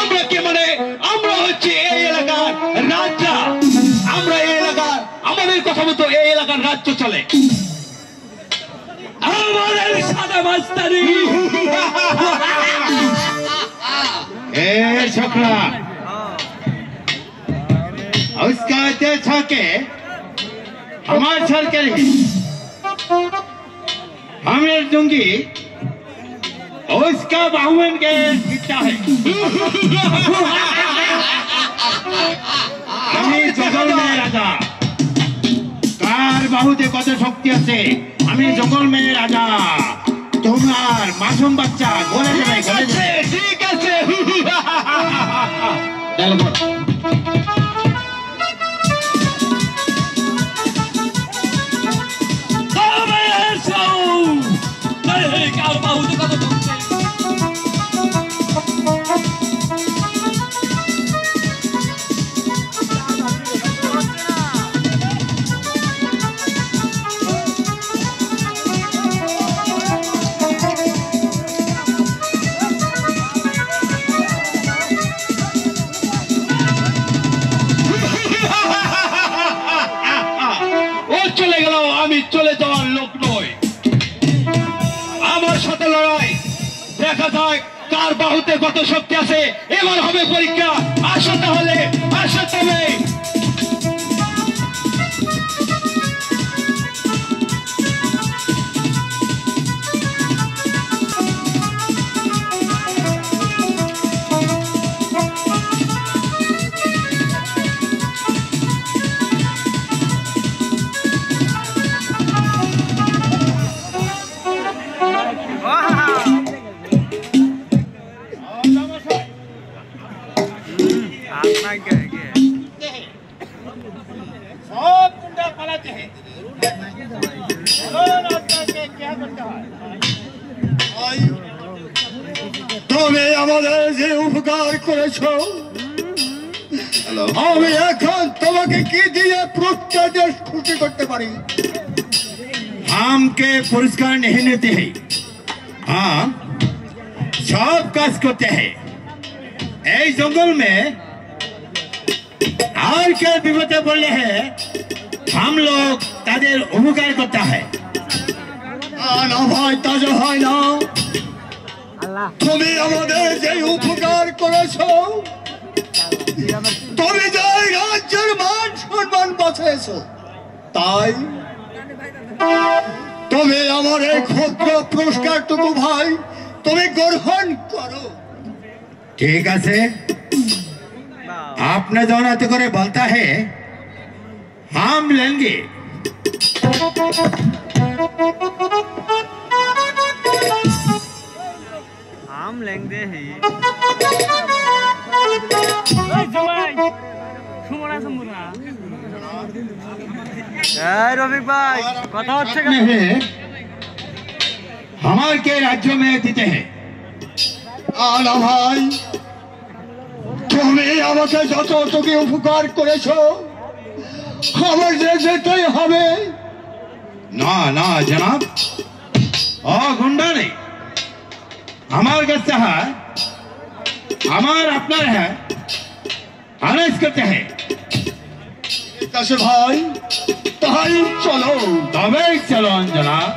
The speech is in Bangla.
আমরা কে মানে আমরা হচ্ছে এই এলাকার রাজা। আমরা এই এলাকার আমাদের কথা মতো এই এলাকার রাজ্য চলে। আমাদের সাদা মাস্টারি छोकरा उसका छके हमारे सर करेगी हमें दूंगी उसका बाहुबन के कितना है हमें जंगल में राजा कार बाहुते कत शक्ति আছে আমি জঙ্গল में राजा তোমার মাসুম বাচ্চা গলে যাবে গলে যাবে ঠিক আছে চলো তবে এসো এই কার বাহুতে কত শক্তি চলে যাওয়ার লোক নয় আমার সাথে লড়াই দেখা যাক কার বাহুতে কত শক্তি আছে এবার হবে পরীক্ষা আসো তাহলে আসো তবে তুমি আমাদের যে উপকার করেছো আমি এখন তোমাকে কি দিয়ে প্রত্যেক খুশি করতে পারি हमके पुरस्कार नहीं लेते हैं हाँ सब काज करते हैं এই জঙ্গল में और क्या विपदे बोले हैं हम लोग ताদের উপকার করতে হয় না ভাই তাজা হয় না তুমি আমাদের যে উপকার করেছো তুমি যে রাজ্যের মান সম্মান বাঁচিয়েছো তাই তুমি আমার এই ক্ষুদ্র পুরস্কারটুকু ভাই তুমি গ্রহণ করো ঠিক আছে आपने दोनों तो करे बोलता है हम लेंगे हम लेंगे ही रफिक भाई कथा হচ্ছে हमारे के राज्यों में देते हैं आला भाई তুমি আমাকে যতটুকু উপকার করেছো আমার যেতেই হবে না না जनाब गुंडा नहीं हमारे गस्ता है हमार अपना है अरेस्ट करते हैं कैसे भाई तो चलो तबे चलो जनाब